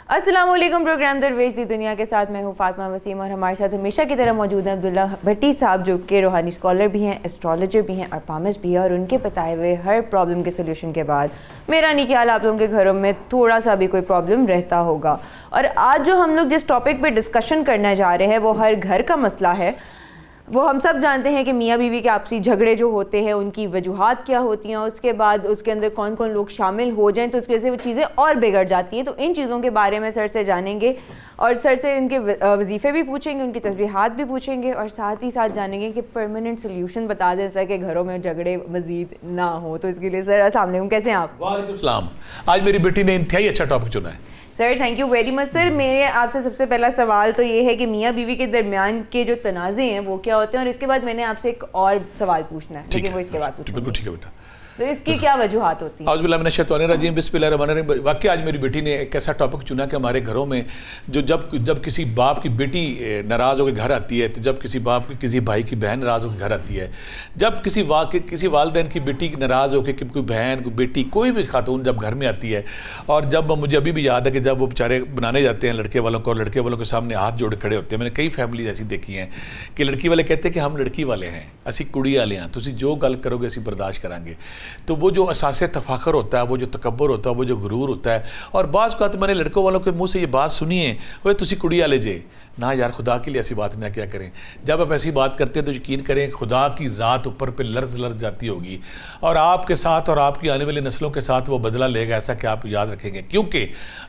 السلام علیکم، پروگرام درویش دی دنیا کے ساتھ میں ہوں فاطمہ وسیم، اور ہمارے ساتھ ہمیشہ کی طرح موجود ہیں عبداللہ بھٹی صاحب، جو کہ روحانی اسکالر بھی ہیں، ایسٹرالوجر بھی ہیں اور پامسٹ بھی ہیں، اور ان کے بتائے ہوئے ہر پرابلم کے سلیوشن کے بعد میرا نہیں خیال آپ لوگوں کے گھروں میں تھوڑا سا بھی کوئی پرابلم رہتا ہوگا۔ اور آج جو ہم لوگ جس ٹاپک پہ ڈسکشن کرنے جا رہے ہیں وہ ہر گھر کا مسئلہ ہے۔ وہ ہم سب جانتے ہیں کہ میاں بیوی کے آپسی جھگڑے جو ہوتے ہیں ان کی وجوہات کیا ہوتی ہیں، اس کے بعد اس کے اندر کون کون لوگ شامل ہو جائیں تو اس کی وجہ سے وہ چیزیں اور بگڑ جاتی ہیں۔ تو ان چیزوں کے بارے میں سر سے جانیں گے، اور سر سے ان کے وظیفے بھی پوچھیں گے، ان کی تسبیحات بھی پوچھیں گے، اور ساتھ ہی ساتھ جانیں گے کہ پرماننٹ سلیوشن بتا دیں سر کہ گھروں میں جھگڑے مزید نہ ہوں۔ تو اس کے لیے سر السلام علیکم، کیسے ہیں آپ؟ وعلیکم السلام۔ آج میری بیٹی نے انتہائی اچھا ٹاپک چنا ہے سر، تھینک یو ویری مچ سر۔ میرے آپ سے سب سے پہلا سوال تو یہ ہے کہ میاں بیوی کے درمیان کے جو تنازع ہیں وہ کیا ہوتے ہیں، اور اس کے بعد میں نے آپ سے ایک اور سوال پوچھنا ہے لیکن وہ اس کے بعد پوچھوں گی۔ بالکل ٹھیک ہے بیٹا۔ تو اس کی کیا وجوہات ہوتی ہیں؟ اعوذ باللہ من الشیطان الرجیم، بسم اللہ الرحمن الرحیم۔ واقعی آج میری بیٹی نے ایک ایسا ٹاپک چنا کہ ہمارے گھروں میں جب کسی باپ کی بیٹی ناراض ہو کے گھر آتی ہے، تو جب کسی باپ کی کسی بھائی کی بہن ناراض ہو کے گھر آتی ہے، جب کسی والدین کی بیٹی ناراض ہو کے کوئی بہن کوئی بیٹی کوئی بھی خاتون جب گھر میں آتی ہے، اور جب مجھے ابھی بھی یاد ہے کہ جب وہ بیچارے بنانے جاتے ہیں لڑکے والوں کو، اور لڑکے والوں کے سامنے ہاتھ جوڑے کھڑے ہوتے ہیں، میں نے کئی فیملیز ایسی دیکھی ہیں کہ لڑکی والے کہتے ہیں کہ ہم لڑکی والے ہیں، اسی کڑی والے ہیں، تسی جو گل کرو گے اسی برداشت کریں گے۔ تو وہ جو اساس تفاخر ہوتا ہے، وہ جو تکبر ہوتا ہے، وہ جو غرور ہوتا ہے، اور بعض اوقات میں نے لڑکوں والوں کے منہ سے یہ بات سنی ہے، وہ تسی کڑی والے جے نہ یار، خدا کے لیے ایسی بات نہ کیا کریں۔ جب آپ ایسی بات کرتے ہیں تو یقین کریں خدا کی ذات اوپر پہ لرز جاتی ہوگی، اور آپ کے ساتھ اور آپ کی آنے والی نسلوں کے ساتھ وہ بدلہ لے گا، ایسا کہ آپ یاد رکھیں گے۔ کیونکہ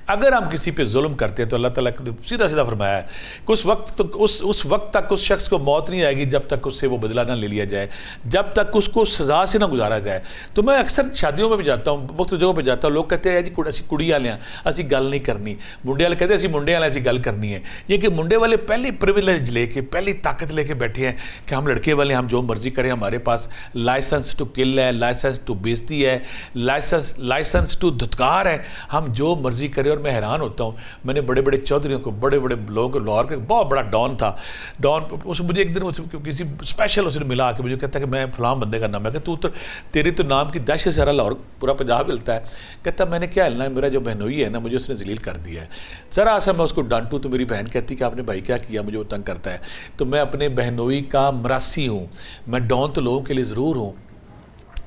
اگر ہم کسی پہ ظلم کرتے ہیں تو اللہ تعالیٰ نے سیدھا فرمایا ہے کہ اس وقت تک اس شخص کو موت نہیں آئے گی جب تک اس سے وہ بدلہ نہ لے لیا جائے، جب تک اس کو سزا سے نہ گزارا جائے۔ تو میں اکثر شادیوں میں بھی جاتا ہوں، مختلف جگہوں پہ جاتا ہوں، لوگ کہتے ہیں جی اسی کڑی والے ہیں، اسی گل نہیں کرنی، منڈے والے کہتے ہیں اسی منڈے والے ایسی گل کرنی ہے۔ یہ کہ منڈے والے پہلی پریویلیج لے کے، پہلی طاقت لے کے بیٹھے ہیں کہ ہم لڑکے والے ہم جو مرضی کریں، ہمارے پاس لائسنس ٹو کل ہے، لائسنس ٹو بیزتی ہے، لائسنس ٹو دھتکار ہے، ہم جو مرضی کریں۔ اور میں حیران ہوتا ہوں، میں نے بڑے بڑے چودھریوں کو، بڑے بڑے لوگوں کو، لاہور کے بہت بڑا ڈان تھا، ڈان اس مجھے ایک دن کسی اسپیشل اس نے ملا کے مجھے کہتا ہے کہ میں فلاں بندے کا نام ہے، کہ تیری تو نام کی دہشت سے لاہور پورا پنجاب ہلتا ہے۔ کہتا میں نے کیا ہلنا ہے، میرا جو بہنوئی ہے نا مجھے اس نے ذلیل کر دیا ہے، ذرا سا میں اس کو ڈانٹوں تو میری بہن کہتی کہ آپ نے بھائی کیا کیا، مجھے وہ تنگ کرتا ہے۔ تو میں اپنے بہنوئی کا مراسی ہوں، میں ڈان تو لوگوں کے لیے ضرور ہوں،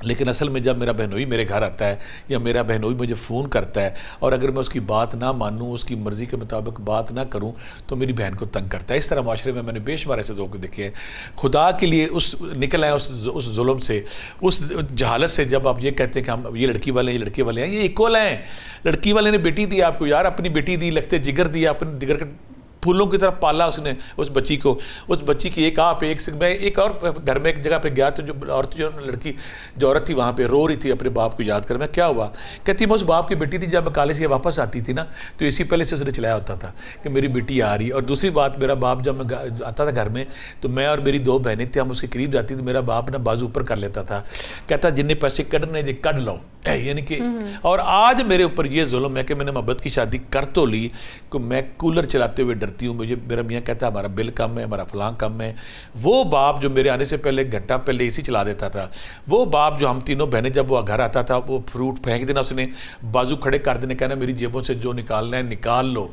لیکن اصل میں جب میرا بہنوئی میرے گھر آتا ہے یا میرا بہنوئی مجھے فون کرتا ہے، اور اگر میں اس کی بات نہ مانوں، اس کی مرضی کے مطابق بات نہ کروں، تو میری بہن کو تنگ کرتا ہے۔ اس طرح معاشرے میں نے بے شمار ایسے لوگ دیکھے ہیں۔ خدا کے لیے نکل آئے اس ظلم سے، اس جہالت سے، جب آپ یہ کہتے ہیں کہ ہم یہ لڑکی والے ہیں، یہ لڑکے والے ہیں، یہ ایکول ہیں۔ لڑکی والے نے بیٹی دی آپ کو، یار اپنی بیٹی دی، لگتے جگر دیا، اپنے جگر کے پھولوں کی طرح پالا اس نے اس بچی کو، اس بچی کی میں ایک اور گھر میں ایک جگہ پہ گیا تو جو عورت جو عورت تھی وہاں پہ رو رہی تھی اپنے باپ کو یاد کر۔ میں کیا ہوا؟ کہتی میں اس باپ کی بیٹی تھی، جب میں کالج سے واپس آتی تھی نا تو اسی پہلے سے اس نے چلایا ہوتا تھا کہ میری بیٹی آ رہی۔ اور دوسری بات، میرا باپ جب میں آتا تھا گھر میں تو میں اور میری دو بہنیں تھیں، ہم اس کے قریب جاتی تھی، میرا باپ نا بازو اوپر کر لیتا تھا، کہتا جن نے پیسے کڈنے جی کڈ لو، یعنی کہ اور آج میرے اوپر یہ ظلم ہے کہ میں نے محبت کی شادی کر تو لی کہ میں کولر چلاتے ہوئے ڈرتی ہوں، مجھے میرا میاں کہتا ہے ہمارا بل کم ہے، ہمارا فلاں کم ہے۔ وہ باپ جو میرے آنے سے پہلے گھنٹہ پہلے اسی چلا دیتا تھا، وہ باپ جو ہم تینوں بہنیں جب وہ گھر آتا تھا وہ فروٹ پھینک دینا، اس نے بازو کھڑے کر دینے، کہنا میری جیبوں سے جو نکالنا ہے نکال لو۔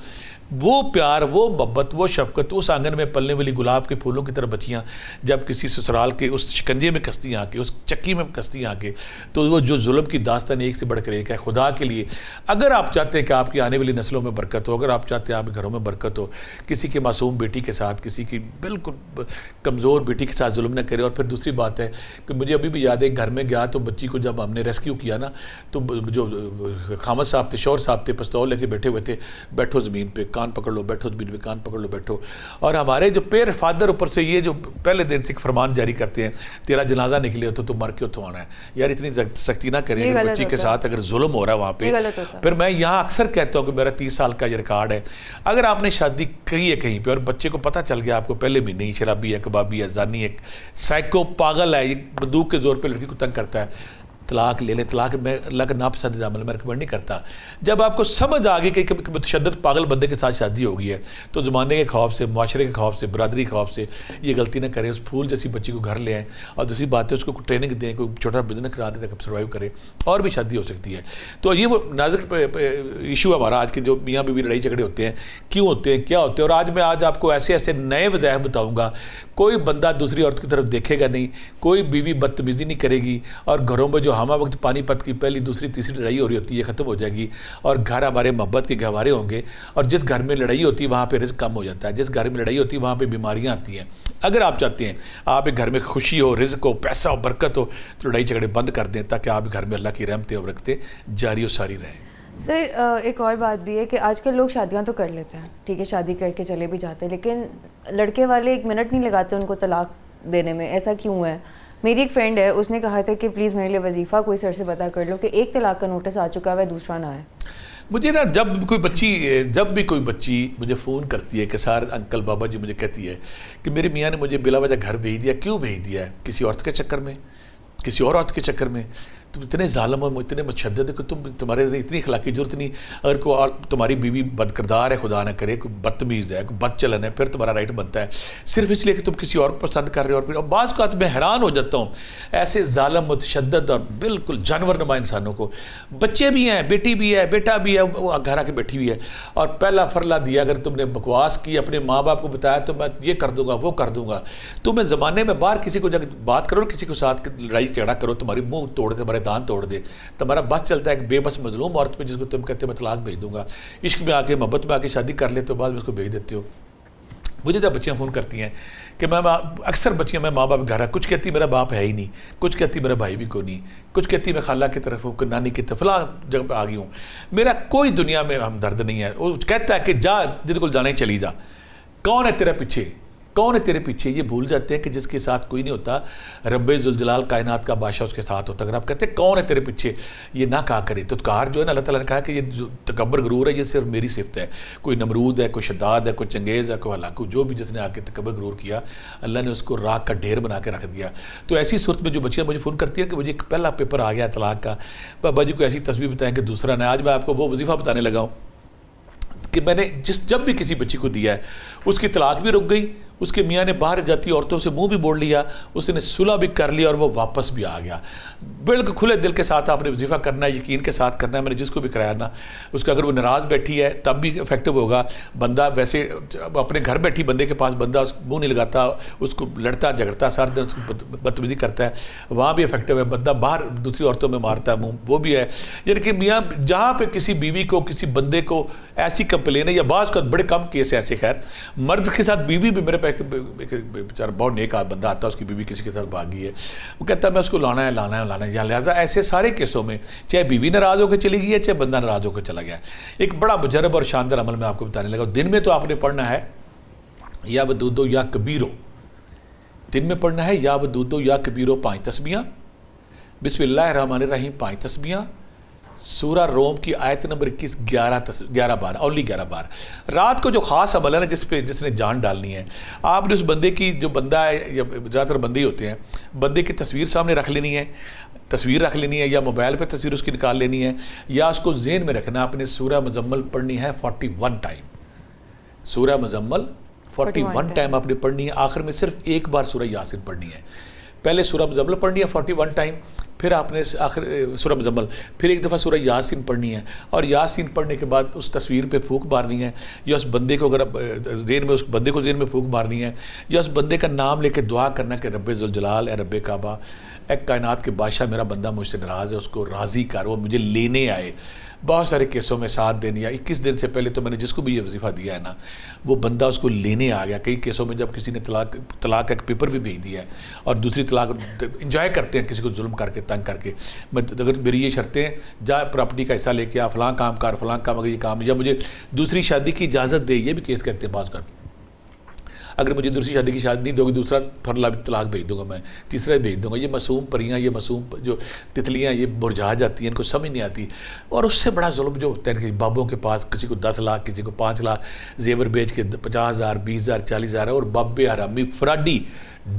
وہ پیار، وہ محبت، وہ شفقت، اس آنگن میں پلنے والی گلاب کے پھولوں کی طرح بچیاں جب کسی سسرال کے اس شکنجے میں کستی آ کے، اس چکی میں کستی آ کے، تو وہ جو ظلم کی داستان ایک سے بڑھ کر ایک ہے۔ خدا کے لیے اگر آپ چاہتے ہیں کہ آپ کی آنے والی نسلوں میں برکت ہو، اگر آپ چاہتے ہیں آپ کے گھروں میں برکت ہو، کسی کی معصوم بیٹی کے ساتھ، کسی کی بالکل کمزور بیٹی کے ساتھ ظلم نہ کرے۔ اور پھر دوسری بات ہے کہ مجھے ابھی بھی یاد ہے گھر میں گیا تو بچی کو جب ہم نے ریسکیو کیا نا تو جو خامد صاحب تھے، شوہر صاحب تھے، پستول لے کے بیٹھے ہوئے تھے، بیٹھو زمین پہ، کان پکڑ لو، بیٹھو زمین پہ، کان پکڑ لو، بیٹھو۔ اور ہمارے جو پیر فادر اوپر سے یہ جو پہلے دن سے فرمان جاری کرتے ہیں، تیرا جنازہ نکلے تو مر کے اتوں آنا ہے، یار اتنی سختی نہ کریں۔ اگر بچی کے ساتھ اگر ظلم ہو رہا ہے وہاں پہ، پھر میں یہاں اکثر کہتا ہوں کہ میرا 30 سال کا یہ ریکارڈ ہے، اگر آپ نے شادی کی ہے کہیں پہ اور بچے کو پتہ چل گیا آپ کو پہلے مہینے ہی شرابی ہے، کبابی ہے، زانی ہے، سائیکو پاگل ہے، یہ بندوق کے زور پہ لڑکی کو تنگ کرتا ہے، طلاق لے لیں. طلاق میں اللہ کا ناپسندیدہ عمل میں ریکمینڈ نہیں کرتا. جب آپ کو سمجھ آ گئی کہ متشدد پاگل بندے کے ساتھ شادی ہو گئی ہے تو زمانے کے خوف سے, معاشرے کے خوف سے, برادری کے خوف سے یہ غلطی نہ کریں. اس پھول جیسی بچی کو گھر لے آئیں, اور دوسری بات ہے اس کو ٹریننگ دیں, کوئی چھوٹا بزنس کرا دیں تاکہ سروائیو کرے, اور بھی شادی ہو سکتی ہے. تو یہ وہ نازک ایشو ہے ہمارا آج کے, جو میاں بیوی لڑائی جھگڑے ہوتے ہیں, کیوں ہوتے ہیں, کیا ہوتے ہیں. اور آج آپ کو ایسے ایسے نئے وظائف بتاؤں گا. کوئی بندہ دوسری عورت کی طرف دیکھے گا نہیں, کوئی بیوی بدتمیزی نہیں کرے گی, اور گھروں میں جو ہمہ وقت پانی پت کی پہلی دوسری تیسری لڑائی ہو رہی ہوتی ہے ختم ہو جائے گی, اور گھر ہمارے محبت کے گہوارے ہوں گے. اور جس گھر میں لڑائی ہوتی ہے وہاں پہ رزق کم ہو جاتا ہے, جس گھر میں لڑائی ہوتی ہے وہاں پہ بیماریاں آتی ہیں. اگر آپ چاہتے ہیں آپ ایک گھر میں خوشی ہو, رزق ہو, پیسہ ہو, برکت ہو, تو لڑائی جھگڑے بند کر دیں تاکہ آپ گھر میں اللہ کی رحمتیں اور برکتیں جاری و ساری رہیں. سر ایک اور بات بھی ہے کہ آج کل لوگ شادیاں تو کر لیتے ہیں, ٹھیک ہے, شادی کر کے چلے بھی جاتے ہیں, لیکن لڑکے والے ایک منٹ نہیں لگاتے ان کو طلاق دینے میں. ایسا کیوں ہے؟ میری ایک فرینڈ ہے, اس نے کہا تھا کہ پلیز میرے لیے وظیفہ کوئی سر سے پتہ کر لو کہ ایک طلاق کا نوٹس آ چکا ہے, دوسرا نہ آئے. مجھے نا جب بھی کوئی بچی مجھے فون کرتی ہے کہ سر انکل بابا جی, مجھے کہتی ہے کہ میرے میاں نے مجھے بلا وجہ گھر بھیج دیا. کیوں بھیج دیا ہے؟ کسی عورت کے چکر میں, کسی اور عورت کے چکر میں. تم اتنے ظالم ہو, اتنے متشدد ہو کہ تمہارے اتنی اخلاقی ضرورت نہیں. اگر کوئی تمہاری بیوی بد کردار ہے, خدا نہ کرے, کوئی بدتمیز ہے, کوئی بد چلن ہے, پھر تمہارا رائٹ بنتا ہے صرف اس لیے کہ تم کسی اور کو پسند کر رہے ہو. اور پھر بعض اوقات میں حیران ہو جاتا ہوں ایسے ظالم, متشدد اور بالکل جانور نما انسانوں کو. بچے بھی ہیں, بیٹی بھی ہے, بیٹا بھی ہے, وہ گھر آ کے بیٹھی ہوئی ہے, اور پہلا فرلا دیا اگر تم نے بکواس کی, اپنے ماں باپ کو بتایا تو میں یہ کر دوں گا, وہ کر دوں گا. تم زمانے میں باہر کسی کو جا کے بات کرو, کسی کو ساتھ لڑائی جھگڑا کرو, تمہاری منہ توڑ دے, تمہارے دان توڑ دے. تمہارا بس چلتا ہے ایک بے بس مظلوم عورت پہ جس کو تم کہتے ہو میں طلاق بھیج دوں گا. عشق میں آ کے, محبت میں آ کے شادی کر لیتے ہو, بعد میں اس کو بھیج دیتے ہو. مجھے جب بچیاں فون کرتی ہیں کہ میں اکثر بچیاں میں ماں باپ گھر ہے, کچھ کہتی میرا باپ ہے ہی نہیں, کچھ کہتی میرا بھائی بھی کوئی نہیں, کچھ کہتی میں خالہ کی طرف ہوں, کوئی نانی کی طرف فلاں جگہ پہ آ گئی ہوں. میرا کوئی دنیا میں ہمدرد نہیں ہے. وہ کہتا ہے کہ جا جن کو جانا ہی چلی جا, کون ہے تیرے پیچھے, کون ہے تیرے پیچھے. یہ بھول جاتے ہیں کہ جس کے ساتھ کوئی نہیں ہوتا, رب ذوالجلال کائنات کا بادشاہ اس کے ساتھ ہوتا. اگر آپ کہتے ہیں کون ہے تیرے پیچھے, یہ نہ کہا کرے. تو کار جو ہے نا, اللہ تعالیٰ نے کہا کہ یہ جو تکبر غرور ہے یہ صرف میری صفت ہے. کوئی نمرود ہے, کوئی شداد ہے, کوئی چنگیز ہے, کوئی ہلاکو, جو بھی جس نے آ کے تکبر غرور کیا, اللہ نے اس کو راکھ کا ڈھیر بنا کے رکھ دیا. تو ایسی صورت میں جو بچیاں مجھے فون کرتی ہیں کہ مجھے ایک پہلا پیپر آ گیا طلاق کا, بابا جی کو ایسی تصویر بتائیں کہ دوسرا نہ. آج میں آپ کو وہ وظیفہ بتانے لگا ہوں کہ میں نے جب بھی کسی بچی کو دیا ہے اس کی طلاق بھی رک گئی, اس کے میاں نے باہر جاتی عورتوں سے منہ بھی موڑ لیا, اس نے صلح بھی کر لیا, اور وہ واپس بھی آ گیا. بالکل کھلے دل کے ساتھ آپ نے وظیفہ کرنا ہے, یقین کے ساتھ کرنا ہے. میں نے جس کو بھی کرایا نا, اس کا اگر وہ ناراض بیٹھی ہے تب بھی افیکٹو ہوگا. بندہ ویسے اپنے گھر بیٹھی بندے کے پاس بندہ منہ نہیں لگاتا, اس کو لڑتا جھگڑتا سارے دن, اس کو بدتمیزی کرتا ہے, وہاں بھی افیکٹو ہے. بندہ باہر دوسری عورتوں میں مارتا ہے منہ, وہ بھی ہے. یعنی کہ میاں جہاں پہ کسی بیوی کو, کسی بندے کو ایسی کمپلین ہے, یا بعض کا بڑے کم کیس ہے ایسے, خیر مرد کے ساتھ بیوی بھی, میرے پہ بیچارہ بہت نیک بندہ آتا ہے, اس کی بیوی کسی کے ساتھ بھاگی ہے, وہ کہتا ہے میں اس کو لانا ہے لانا ہے لانا ہے. لہٰذا ایسے سارے کیسوں میں چاہے بیوی ناراض ہو کے چلی گئی ہے, چاہے بندہ ناراض ہو کے چلا گیا. ایک بڑا مجرب اور شاندار عمل میں آپ کو بتانے لگا. دن میں تو آپ نے پڑھنا ہے یا ودودو یا کبیرو, دن میں پڑھنا ہے یا ودودو یا کبیرو 5 تسبیحاں, بسم اللہ الرحمن الرحیم 5 تسبیحاں, سورہ روم کی آیت نمبر 21 11 بار, اونلی 11 بار. رات کو جو خاص عمل ہے نا, جس نے جان ڈالنی ہے, آپ نے اس بندے کی, جو بندہ ہے, یا زیادہ تر بندے ہوتے ہیں, بندے کی تصویر سامنے رکھ لینی ہے, یا موبائل پہ تصویر اس کی نکال لینی ہے, یا اس کو ذہن میں رکھنا. آپ نے سورہ مزمل پڑھنی ہے 41 ٹائم, سورہ مزمل 41 ٹائم آپ نے پڑھنی ہے. آخر میں صرف ایک بار سورہ یاسین پڑھنی ہے. پہلے سورہ مزمل پڑھنی ہے 41 ٹائم, پھر آپ نے آخر سورہ مزمل, پھر ایک دفعہ سورہ یاسین پڑھنی ہے, اور یاسین پڑھنے کے بعد اس تصویر پہ پھونک مارنی ہے, یا اس بندے کو, اگر ذہن میں اس بندے کو ذہن میں پھونک مارنی ہے, یا اس بندے کا نام لے کے دعا کرنا کہ رب ذوالجلال, اے رب کعبہ, اے کائنات کے بادشاہ, میرا بندہ مجھ سے ناراض ہے, اس کو راضی کر, وہ مجھے لینے آئے. بہت سارے کیسوں میں 7 دن یا 21 دن سے پہلے تو میں نے جس کو بھی یہ وظیفہ دیا ہے نا, وہ بندہ اس کو لینے آ گیا. کئی کیسوں میں جب کسی نے طلاق کا ایک پیپر بھی بھیج دیا ہے, اور دوسری طلاق انجوائے کرتے ہیں کسی کو ظلم کر کے, تنگ کر کے, اگر میری یہ شرطیں, جا پراپرٹی کا حصہ لے کے آ, فلاں کام کر, فلاں کام, اگر یہ کام, یا مجھے دوسری شادی کی اجازت دے, یہ بھی کیس کہتے ہیں بعض کا. اگر مجھے دوسری شادی کی شادی نہیں دو گی دوسرا طلاق بھیج دوں گا میں, تیسرا بھیج دوں گا. یہ معصوم پریاں, یہ معصوم جو تتلیاں یہ مرجھا جاتی ہیں, ان کو سمجھ نہیں آتی. اور اس سے بڑا ظلم جو ہوتا ہے کہ بابوں کے پاس کسی کو 10 لاکھ کسی کو 5 لاکھ زیور بیچ کے 50,000 20,000 40,000 اور بابے حرامی فراڈی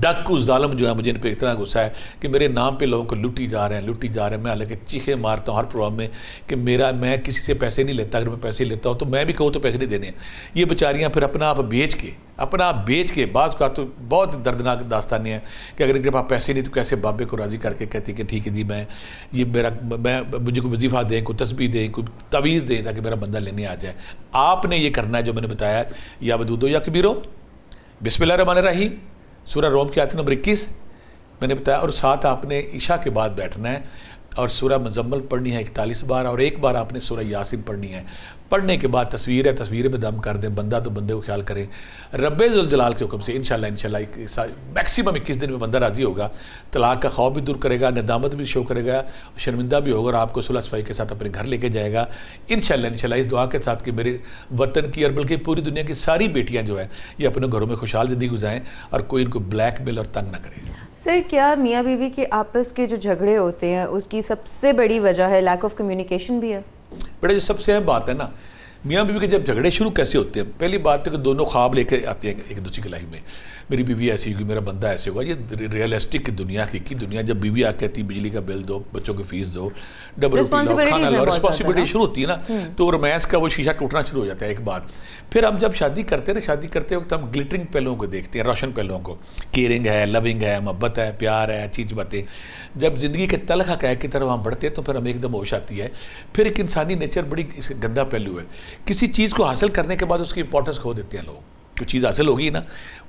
ڈاکو ظالم جو ہے, مجھے ان پہ اتنا غصہ ہے کہ میرے نام پہ لوگوں کو لوٹی جا رہے ہیں. میں حالانکہ چیخیں مارتا ہوں ہر پروگرام میں کہ میں کسی سے پیسے نہیں لیتا, اگر میں پیسے لیتا ہوں تو میں بھی کہوں تو پیسے نہیں دینے. یہ بیچاریاں پھر اپنا آپ بیچ کے بعض کا تو بہت دردناک داستانیں ہیں کہ اگر ان کے پاس پیسے نہیں تو کیسے بابے کو راضی کر کے کہتی کہ ٹھیک ہے جی مجھے کوئی وظیفہ دیں, کوئی تسبیح دیں, کوئی تعویذ دیں تاکہ میرا بندہ لینے آ جائے. آپ نے یہ کرنا ہے جو میں نے بتایا, یا ودودو یا کبیرو. بسم اللہ الرحمن الرحیم, سورہ روم کی آیت نمبر 21 میں نے بتایا, اور ساتھ آپ نے عشاء کے بعد بیٹھنا ہے اور سورہ مزمل پڑھنی ہے 41 بار, اور ایک بار آپ نے سورہ یاسین پڑھنی ہے. پڑھنے کے بعد تصویر پہ دم کر دیں, بندہ تو بندے کو خیال کریں. رب ذوالجلال کے حکم سے انشاءاللہ میکسیمم 21 دن میں بندہ راضی ہوگا. طلاق کا خوف بھی دور کرے گا, ندامت بھی شو کرے گا, شرمندہ بھی ہوگا, اور آپ کو صلح صفائی کے ساتھ اپنے گھر لے کے جائے گا انشاءاللہ. اس دعا کے ساتھ کہ میرے وطن کی اور بلکہ پوری دنیا کی ساری بیٹیاں جو ہیں یہ اپنے گھروں میں خوشحال زندگی گزاریں اور کوئی ان کو بلیک میل اور تنگ نہ کرے. سر, کیا میاں بیوی کے آپس کے جو جھگڑے ہوتے ہیں اس کی سب سے بڑی وجہ ہے لیک آف کمیونیکیشن بھی ہے؟ بڑے جو سب سے اہم بات ہے نا, میاں بیوی کے جب جھگڑے شروع کیسے ہوتے ہیں؟ پہلی بات ہے کہ دونوں خواب لے کے آتے ہیں ایک دوسرے کی لائف میں, میری بیوی ایسی ہوگی, میرا بندہ ایسے ہوگا. یہ ریئلسٹک دنیا, حقیقی دنیا. جب بیوی آ کہتی بجلی کا بل دو, بچوں کی فیس دو, ڈبل روٹی لاؤ, کھانا لاؤ, رسپانسبلٹی شروع ہوتی ہے نا, تو رومانس کا وہ شیشہ ٹوٹنا شروع ہو جاتا ہے. ایک بات پھر ہم جب شادی کرتے ہیں نا, شادی کرتے وقت ہم گلٹرنگ پہلوؤں کو دیکھتے ہیں, روشن پہلوؤں کو. کیئرنگ ہے, لونگ ہے, محبت ہے, پیار ہے, اچھی باتیں. جب زندگی کے تلخ حقائق کی طرف ہم بڑھتے ہیں تو پھر ہمیں ایک دم ہوش آتی ہے. پھر ایک انسانی نیچر بڑی اس کا گندا پہلو ہے, کسی چیز کو حاصل کرنے کے بعد اس کی امپورٹنس کھو دیتے ہیں لوگ. کوئی چیز حاصل ہوگی نا,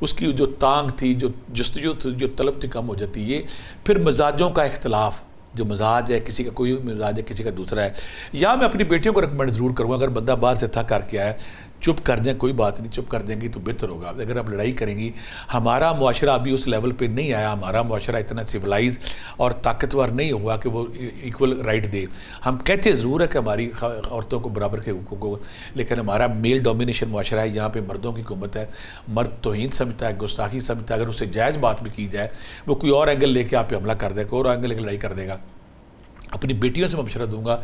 اس کی جو تانگ تھی, جو جستجو تھی, جو طلب تھی, کم ہو جاتی ہے. پھر مزاجوں کا اختلاف, جو مزاج ہے کسی کا کوئی مزاج ہے کسی کا دوسرا ہے. یا میں اپنی بیٹیوں کو ریکمینڈ ضرور کروں گا, اگر بندہ باہر سے تھک کر کے آیا چپ کر جائیں, کوئی بات نہیں, چپ کر جائیں گی تو بہتر ہوگا. اگر آپ لڑائی کریں گی, ہمارا معاشرہ ابھی اس لیول پہ نہیں آیا, ہمارا معاشرہ اتنا سویلائز اور طاقتور نہیں ہوا کہ وہ ایکول رائٹ دے. ہم کہتے ضرور ہے کہ ہماری عورتوں کو برابر کے حقوق کو, لیکن ہمارا میل ڈومینیشن معاشرہ ہے, یہاں پہ مردوں کی حکومت ہے. مرد توہین سمجھتا ہے, گستاخی سمجھتا ہے. اگر اس سے جائز بات بھی کی جائے, وہ کوئی اور اینگل لے کے آپ پہ حملہ کر دے, کوئی اور اینگل لے کے لڑائی کر دے گا. اپنی بیٹیوں سے میں مشورہ دوں گا,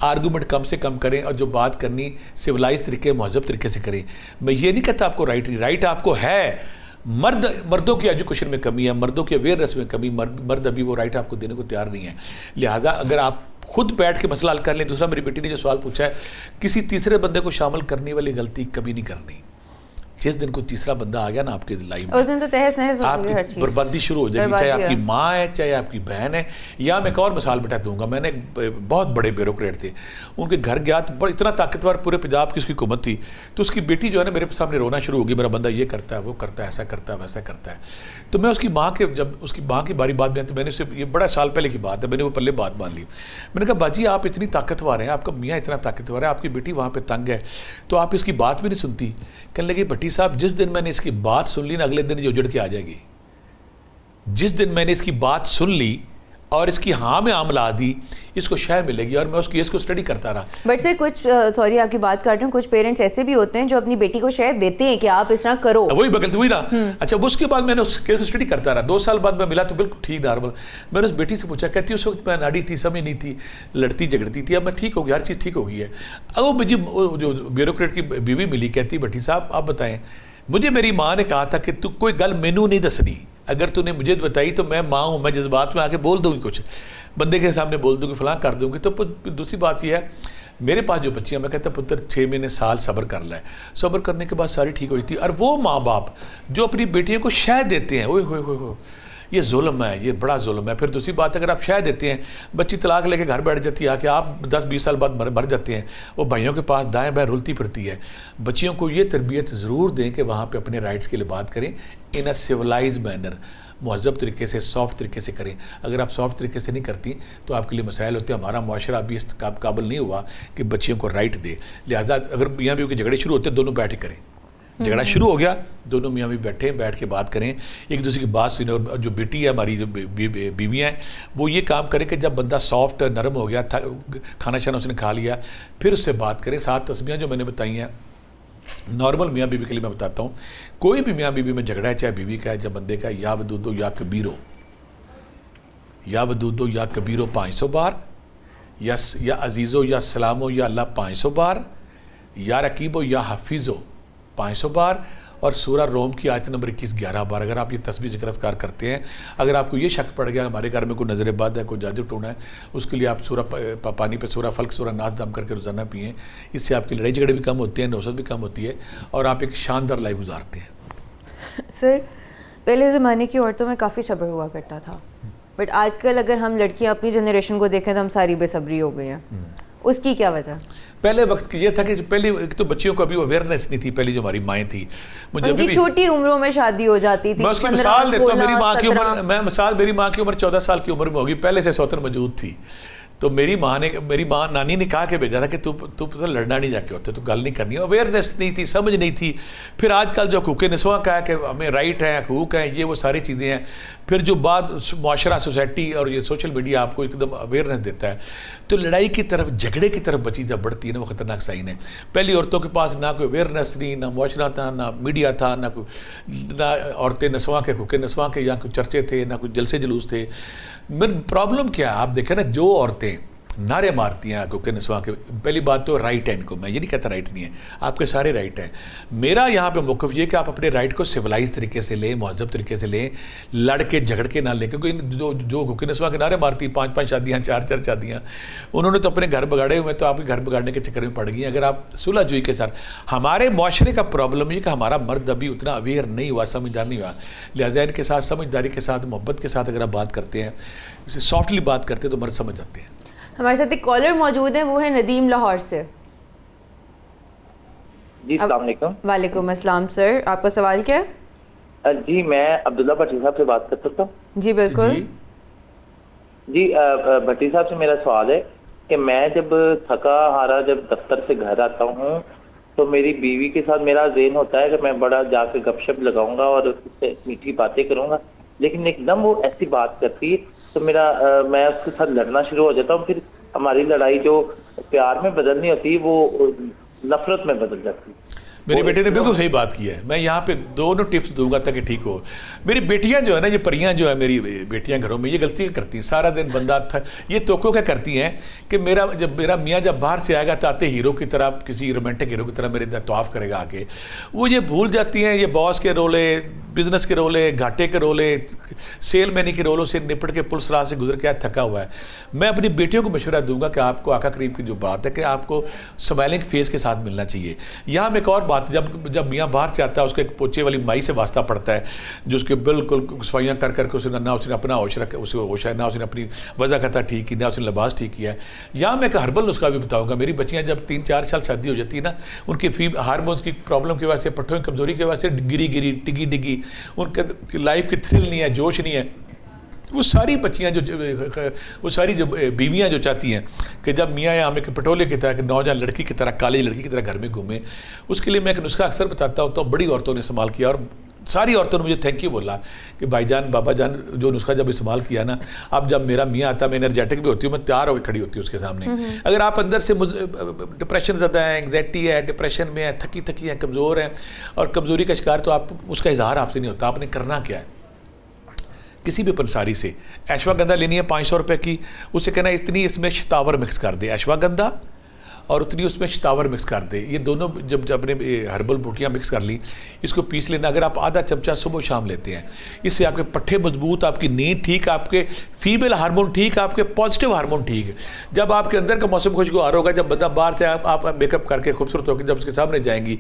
آرگومنٹ کم سے کم کریں, اور جو بات کرنی سویلائز طریقے, مہذب طریقے سے کریں. میں یہ نہیں کہتا آپ کو رائٹ نہیں, رائٹ آپ کو ہے. مردوں کی ایجوکیشن میں کمی ہے, مردوں کی اویئرنیس میں کمی, مرد ابھی وہ رائٹ آپ کو دینے کو تیار نہیں ہے. لہٰذا اگر آپ خود بیٹھ کے مسئلہ حل کر لیں. دوسرا, میری بیٹی نے جو سوال پوچھا ہے, کسی تیسرے بندے کو شامل کرنے والی غلطی کبھی نہیں کرنی. جس دن کوئی تیسرا بندہ آ گیا نا آپ کے لائف میں, آپ کی بربادی شروع ہو جائے گی, چاہے آپ کی ماں ہے, چاہے آپ کی بہن ہے. یا میں ایک اور مثال بیٹا دوں گا, میں نے بہت بڑے بیوروکریٹ تھے, ان کے گھر گیا تو اتنا طاقتور پورے پنجاب کی اس کی حکومت تھی, تو اس کی بیٹی جو ہے نا میرے سامنے رونا شروع ہو گئی, میرا بندہ یہ کرتا ہے, وہ کرتا ہے, ایسا کرتا ہے, ویسا کرتا ہے. تو میں اس کی ماں کے, جب اس کی ماں کی باری بات بیان, تو میں نے اسے, یہ بڑا سال پہلے کی بات ہے, میں نے وہ پلے بات مان لی. میں نے کہا باجی آپ اتنی طاقتور ہیں, آپ کا میاں اتنا طاقتور ہے, آپ کی بیٹی وہاں پہ تنگ ہے, تو آپ اس کی بات بھی نہیں سنتی. کہنے لگے بھٹی صاحب, جس دن میں نے اس کی بات سن لی نا, اگلے دن یہ اجڑ کے آ جائے گی. جس دن میں نے اس کی بات سن لی اور اس کی ہاں میں عام لا دی, اس کو شے ملے گی. اور میں اس کی اس کو اسٹڈی کرتا رہا. بٹ سے کچھ, سوری آپ کی بات کر رہا ہوں, کچھ پیرنٹس ایسے بھی ہوتے ہیں جو اپنی بیٹی کو شے دیتے ہیں کہ آپ اس طرح کرو. وہی بغل وہی نا. اچھا, اس کے بعد میں نے اس کو اسٹڈی کرتا رہا. 2 سال بعد میں ملا تو بالکل ٹھیک نارمل. میں نے اس بیٹی سے پوچھا, کہتی اس وقت میں ناڑی تھی, سمجھ نہیں تھی, لڑتی جھگڑتی تھی, اب میں ٹھیک ہو گیا, ہر چیز ٹھیک ہو گئی ہے. اب وہ مجھے جو بیوروکریٹ کی بیوی ملی, کہتی بھٹی صاحب آپ بتائیں, مجھے میری ماں نے کہا تھا کہ تو کوئی گل مینوں نہیں دسنی, اگر تو نے مجھے بتائی تو میں ماں ہوں, میں جذبات میں آ کے بول دوں گی, کچھ بندے کے سامنے بول دوں گی, فلاں کر دوں گی. تو دوسری بات یہ ہے, میرے پاس جو بچیاں, میں کہتا پتر 6 مہینے سال صبر کر لیں, صبر کرنے کے بعد ساری ٹھیک ہو جاتی. اور وہ ماں باپ جو اپنی بیٹیوں کو شے دیتے ہیں, ہوئے یہ ظلم ہے, یہ بڑا ظلم ہے. پھر دوسری بات, اگر آپ شے دیتے ہیں, بچی طلاق لے کے گھر بیٹھ جاتی ہے, کہ آپ 10-20 سال بعد مر جاتے ہیں, وہ بھائیوں کے پاس دائیں بائیں رلتی پھرتی ہے. بچیوں کو یہ تربیت ضرور دیں کہ وہاں پہ اپنے رائٹس کے لیے بات کریں, ان اے سویلائز مینر, مہذب طریقے سے, سافٹ طریقے سے کریں. اگر آپ سافٹ طریقے سے نہیں کرتی تو آپ کے لیے مسائل ہوتے ہیں. ہمارا معاشرہ ابھی اس قابل نہیں ہوا کہ بچیوں کو رائٹ دے. لہٰذا اگر میاں بیوی کے جھگڑے شروع ہوتے ہیں, دونوں بیٹھ کریں. جھگڑا شروع ہو گیا, دونوں میاں بھی بیٹھ کے بات کریں, ایک دوسرے کی بات سنیں. اور جو بیٹی ہے ہماری, جو بیویاں ہیں, وہ یہ کام کریں کہ جب بندہ سافٹ نرم ہو گیا, کھانا شانا اس نے کھا لیا, پھر اس سے بات کریں. 7 تسبیحاں جو میں نے بتائی ہیں, نارمل میاں بیوی کے لیے میں بتاتا ہوں, کوئی بھی میاں بیوی میں جھگڑا ہے, چاہے بیوی کا ہے چاہے بندے کا ہے, یا ودودو یا کبیرو, یا ودودو یا کبیرو 500 بار, یا عزیزو یا سلامو یا اللہ 500 بار, یا رقیبو یا حفیظو 500 بار, اور سورہ روم کی آیت نمبر 21 11 بار. اگر آپ یہ تسبیح ذکر اذکار کرتے ہیں, اگر آپ کو یہ شک پڑ گیا ہمارے گھر میں کوئی نظر بد ہے, کوئی جادو ٹونا ہے, اس کے لیے آپ سورہ پانی پہ سورہ فلق سورہ ناس دم کر کے روزانہ پئیں. اس سے آپ کی لڑائی جھگڑے بھی کم ہوتے ہیں, نوسط بھی کم ہوتی ہے, اور آپ ایک شاندار لائف گزارتے ہیں. سر پہلے زمانے کی عورتوں میں کافی صبر ہوا کرتا تھا, بٹ آج کل اگر ہم لڑکیاں اپنی جنریشن کو دیکھیں تو ہم ساری بے صبری ہو گئی ہیں. اس کی کیا وجہ؟ پہلے وقت یہ تھا کہ پہلے ایک تو بچیوں کو ابھی اویئرنیس نہیں تھی. پہلی جو ہماری مائیں تھی, مجھے ان کی چھوٹی عمروں میں شادی ہو جاتی تھی. میں اس کی مثال دیتا ہوں, میری ماں کی عمر 14 سال کی عمر میں ہوگی, پہلے سے سوتن موجود تھی. تو میری ماں نانی نے کہا کہ بھیجا تھا کہ تو لڑنا نہیں جا کے ہوتے, تو گل نہیں کرنی. اویئرنیس نہیں تھی, سمجھ نہیں تھی. پھر آج کل جو حقوق نسواں کا ہے کہ ہمیں رائٹ ہیں, حقوق ہیں, یہ وہ ساری چیزیں ہیں. پھر جو بعد معاشرہ سوسائٹی اور یہ سوشل میڈیا آپ کو ایک دم اویئرنیس دیتا ہے, تو لڑائی کی طرف جھگڑے کی طرف بچی جب بڑھتی ہے نا, وہ خطرناک سائن ہے. پہلی عورتوں کے پاس نہ کوئی اویئرنیس نہیں, نہ معاشرہ تھا, نہ میڈیا تھا, نہ عورتیں نسواں کے حقوق نسواں کے یا کوئی چرچے تھے, نہ کوئی جلسے جلوس تھے. پرابلم کیا ہے آپ دیکھیں نا, جو عورتیں نعرے مارتی ہیں حقوق نسواں کے, پہلی بات تو رائٹ ہے ان کو, میں یہ نہیں کہتا رائٹ نہیں ہے, آپ کے سارے رائٹ ہیں. میرا یہاں پہ موقف یہ کہ آپ اپنے رائٹ کو سویلائز طریقے سے لیں, مہذب طریقے سے لیں, لڑ کے جھگڑ کے نہ لیں. کیونکہ جو حقوق نسواں کے نعرے مارتی 5 شادیاں 4 شادیاں, انہوں نے تو اپنے گھر بگاڑے ہوئے, تو آپ کے گھر بگاڑنے کے چکر میں پڑ گئی ہیں. اگر آپ صلح جوئی کے ساتھ, ہمارے معاشرے کا پرابلم یہ کہ ہمارا مرد ابھی اتنا اویئر نہیں ہوا, سمجھدار نہیں ہوا, لہٰذا ان کے ساتھ سمجھداری کے ساتھ, محبت کے ساتھ اگر آپ بات کرتے ہیں, سافٹلی بات کرتے ہیں, تو مرد سمجھ جاتے ہیں. ہمارے ساتھ ایک کالر موجود ہیں, وہ ہے ندیم لاہور سے. جی السلام علیکم. وعلیکم السلام سر, آپ کا سوال کیا ہے؟ جی میں عبداللہ بھٹی صاحب سے بات کر سکتا ہوں؟ جی بالکل. جی بھٹی صاحب سے میرا سوال ہے کہ میں جب تھکا ہارا جب دفتر سے گھر آتا ہوں, تو میری بیوی کے ساتھ میرا ذہن ہوتا ہے کہ میں بڑا جا کے گپ شپ لگاؤں گا اور اس سے میٹھی باتیں کروں گا, لیکن ایک دم وہ ایسی بات کرتی ہے تو میں اس کے ساتھ لڑنا شروع ہو جاتا ہوں. پھر ہماری لڑائی جو پیار میں بدلنی ہوتی وہ نفرت میں بدل جاتی. میری بیٹے نے بالکل صحیح بات کی ہے. میں یہاں پہ دونوں ٹپس دوں گا تاکہ ٹھیک ہو. میری بیٹیاں جو ہے نا, یہ پریاں جو ہے میری بیٹیاں گھروں میں, یہ غلطی کرتی ہیں. سارا دن بندہ یہ توقع کیا کرتی ہیں کہ میرا میاں جب باہر سے آئے گا تو آتے ہیرو کی طرح, کسی رومانٹک ہیرو کی طرح میرے طواف کرے گا آ کے. وہ یہ بھول جاتی ہیں یہ باس کے رولے, بزنس کے رولے, گھاٹے کے رولے, سیل مینی کے رولوں سے نپٹ کے پلس راہ سے گزر کے آج تھکا ہوا ہے. میں اپنی بیٹیوں کو مشورہ دوں گا کہ آپ کو آقا کریم کی جو بات ہے کہ آپ کو سمائلنگ فیس کے ساتھ ملنا چاہیے. یہاں میں ایک اور بات, جب میاں باہر سے آتا ہے, اس کے ایک پوچے والی مائی سے واسطہ پڑتا ہے, جو اس کے بالکل صفائیاں کر کے اسے نہ اس نے اپنا ہوش رکھا, اسے ہوش ہے, نہ اس نے اپنی وضع قطع ٹھیک کی, نہ اس نے لباس ٹھیک کیا ہے. یہاں میں ایک ہربل نسخہ بھی بتاؤں گا. میری بچیاں جب 3-4 سال شادی ہو جاتی ہے نا, ان کی ہارمونس کی پرابلم کی وجہ سے, پٹھوں کی کمزوری کی وجہ سے گری ڈگی, ان کے لائف کی تھرل نہیں ہے, جوش نہیں ہے. وہ ساری بچیاں وہ ساری جو بیویاں جو چاہتی ہیں کہ جب میاں یا ہمیں پٹولے کی طرح, کہ نوجوان لڑکی کی طرح, کالج لڑکی کی طرح گھر میں گھومیں, اس کے لیے میں ایک نسخہ اکثر بتاتا ہوں. تو بڑی عورتوں نے استعمال کیا, اور ساری عورتوں نے مجھے تھینک یو بولا کہ بھائی جان, بابا جان, جو نسخہ جب استعمال کیا نا, اب جب میرا میاں آتا, میں انرجیٹک بھی ہوتی ہوں, میں تیار ہو کے کھڑی ہوتی ہوں اس کے سامنے. اگر آپ اندر سے ڈپریشن زدہ ہیں, انگزائٹی ہے, ڈپریشن میں ہے, تھکی ہیں, کمزور ہیں, اور کمزوری کا شکار, تو آپ اس کا اظہار آپ سے نہیں ہوتا. آپ نے کرنا کیا ہے, کسی بھی پنساری سے ایشوا گندھا لینی ہے 500 روپے کی, اسے کہنا ہے اتنی اس میں شتاور مکس کر دے, ایشوا گندھا اور اتنی اس میں شتاور مکس کر دے. یہ دونوں جب اپنے ہربل بوٹیاں مکس کر لی, اس کو پیس لینا. اگر آپ آدھا چمچہ صبح و شام لیتے ہیں, اس سے آپ کے پٹھے مضبوط, آپ کی نیند ٹھیک, آپ کے فیمیل ہارمون ٹھیک, آپ کے پازیٹیو ہارمون ٹھیک. جب آپ کے اندر کا موسم خوشگوار ہوگا, جب بندہ باہر سے آپ میک اپ کر کے خوبصورت ہو کے جب اس کے سامنے جائیں گی,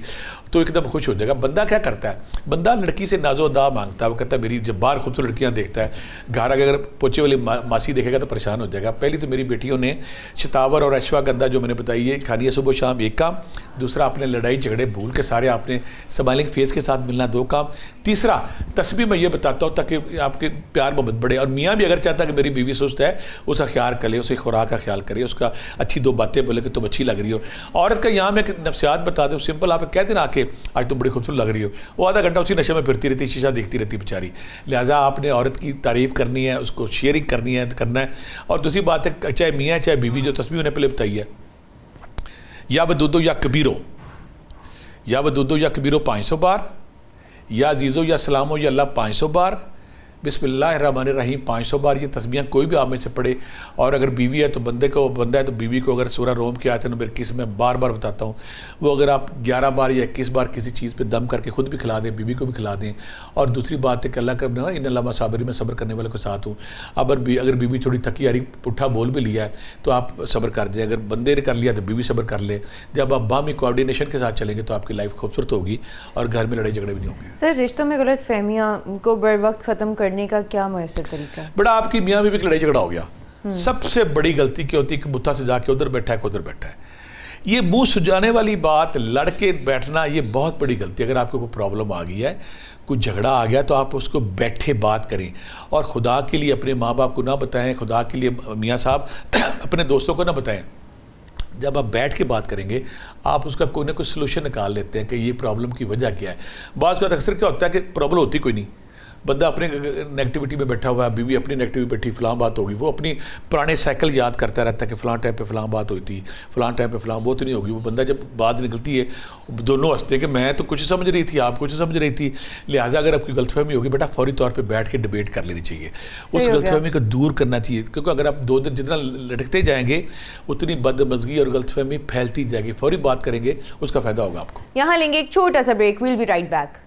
تو ایک دم خوش ہو جائے گا. بندہ کیا کرتا ہے, بندہ لڑکی سے ناز و ادا مانگتا ہے. وہ کہتا ہے میری, جب باہر خوبصورت لڑکیاں دیکھتا ہے, گھر اگر پوچے والی ماسی دیکھے گا تو پریشان ہو جائے گا. پہلی تو میری بیٹیوں نے شتاور اور ایشوا گندھا جو میں نے بتائی ہے کھانی ہے صبح شام, ایک کام. دوسرا, آپ نے لڑائی جھگڑے بھول کے سارے آپ نے سمائلنگ فیس کے ساتھ ملنا, 2 کام. تیسرا, تسبیح میں یہ بتاتا ہوں تاکہ آپ کے پیار محبت بڑھے. اور میاں بھی اگر چاہتا ہے کہ میری بیوی سست ہے, اس کا خیال کرے, اس کی خوراک کا خیال کرے, اس کا اچھی 2 باتیں بولے کہ تم اچھی لگ رہی ہو. عورت کا یہاں میں ایک نفسیات بتا دوں, سمپل, آپ کہہ دینا کہ آج تم بڑی خوبصورت لگ رہی ہو, وہ آدھا گھنٹہ اسی نشے میں پھرتی رہتی, شیشہ دیکھتی رہتی بیچاری. لہٰذا آپ نے عورت کی تعریف کرنی ہے, اس کو شیئرنگ کرنی ہے, کرنا ہے. اور دوسری بات ہے, چاہے میاں چاہے بیوی, جو تسبیح نے پہلے بتائی ہے, یا ودودو یا کبیرو, یا ودودو یا کبیرو 500 بار، یا عزیزو یا سلامو یا اللہ 500 بار، بسم اللہ الرحمن الرحیم 500 بار. یہ تسبیحاں کوئی بھی آپ میں سے پڑھے. اور اگر بیوی ہے تو بندہ ہے تو بیوی کو اگر سورہ روم کی آیت نمبر 21 میں بار بار بتاتا ہوں، وہ اگر آپ 11 بار یا 21 بار کسی چیز پہ دم کر کے خود بھی کھلا دیں، بیوی کو بھی کھلا دیں. اور دوسری بات ہے کہ اللہ کا ان اللہ مع الصابرین، میں صبر کرنے والے کے ساتھ ہوں. اگر بیوی تھوڑی تھکی آ رہی پٹھا بول بھی لیا ہے تو آپ صبر کر دیں. اگر بندے نے کر لیا تو بیوی صبر کر لے. جب آپ باہمی کوآرڈینیشن کے ساتھ چلیں گے تو آپ کی لائف خوبصورت ہوگی اور گھر میں لڑائی جھگڑے بھی نہیں ہوں گے. سر رشتوں میں غلط فہمیاں کو بر وقت ختم کرنے کا کیا میسر طریقہ ہے؟ بڑا آپ کی میاں بیوی کی لڑائی جھگڑا ہو گیا، سب سے بڑی غلطی کیا ہوتی ہے کہ بتھا سے جا کے ادھر بیٹھا ہے کہ ادھر بیٹھا ہے. یہ منہ سجانے والی بات، لڑ کے بیٹھنا، یہ بہت بڑی غلطی ہے. اگر آپ کو کوئی پرابلم آ گئی ہے، کوئی جھگڑا آ گیا، تو آپ اس کو بیٹھے بات کریں. اور خدا کے لیے اپنے ماں باپ کو نہ بتائیں، خدا کے لیے میاں صاحب اپنے دوستوں کو نہ بتائیں. جب آپ بیٹھ کے بات کریں گے آپ اس کا کوئی نہ کوئی سلوشن نکال لیتے ہیں کہ یہ پرابلم کی وجہ کیا ہے. بعض کا اکثر کیا ہوتا ہے کہ پرابلم ہوتی کوئی نہیں، بندہ اپنے نیگیٹیوٹی میں بیٹھا ہوا ہے، بیوی اپنی نیگیٹیوٹی بیٹھی، فلاں بات ہوگی، وہ اپنی پرانے سائیکل یاد کرتا رہتا ہے کہ فلاں ٹائم پہ فلاں بات ہوئی تھی، فلاں ٹائم پہ فلاں وہ تو نہیں ہوگی. وہ بندہ جب بات نکلتی ہے دونوں ہنستے ہیں کہ میں تو کچھ سمجھ رہی تھی، آپ کچھ سمجھ رہی تھی. لہٰذا اگر آپ کی غلط فہمی ہوگی بیٹا فوری طور پہ بیٹھ کے ڈبیٹ کر لینی چاہیے، اس غلط فہمی کو دور کرنا چاہیے. کیونکہ اگر آپ 2 دن جتنا لٹکتے جائیں گے اتنی بدمزگی اور غلط فہمی پھیلتی جائے گی. فوری بات کریں گے اس کا فائدہ ہوگا آپ کو. یہاں لیں گے ایک چھوٹا سا break. We'll be right back.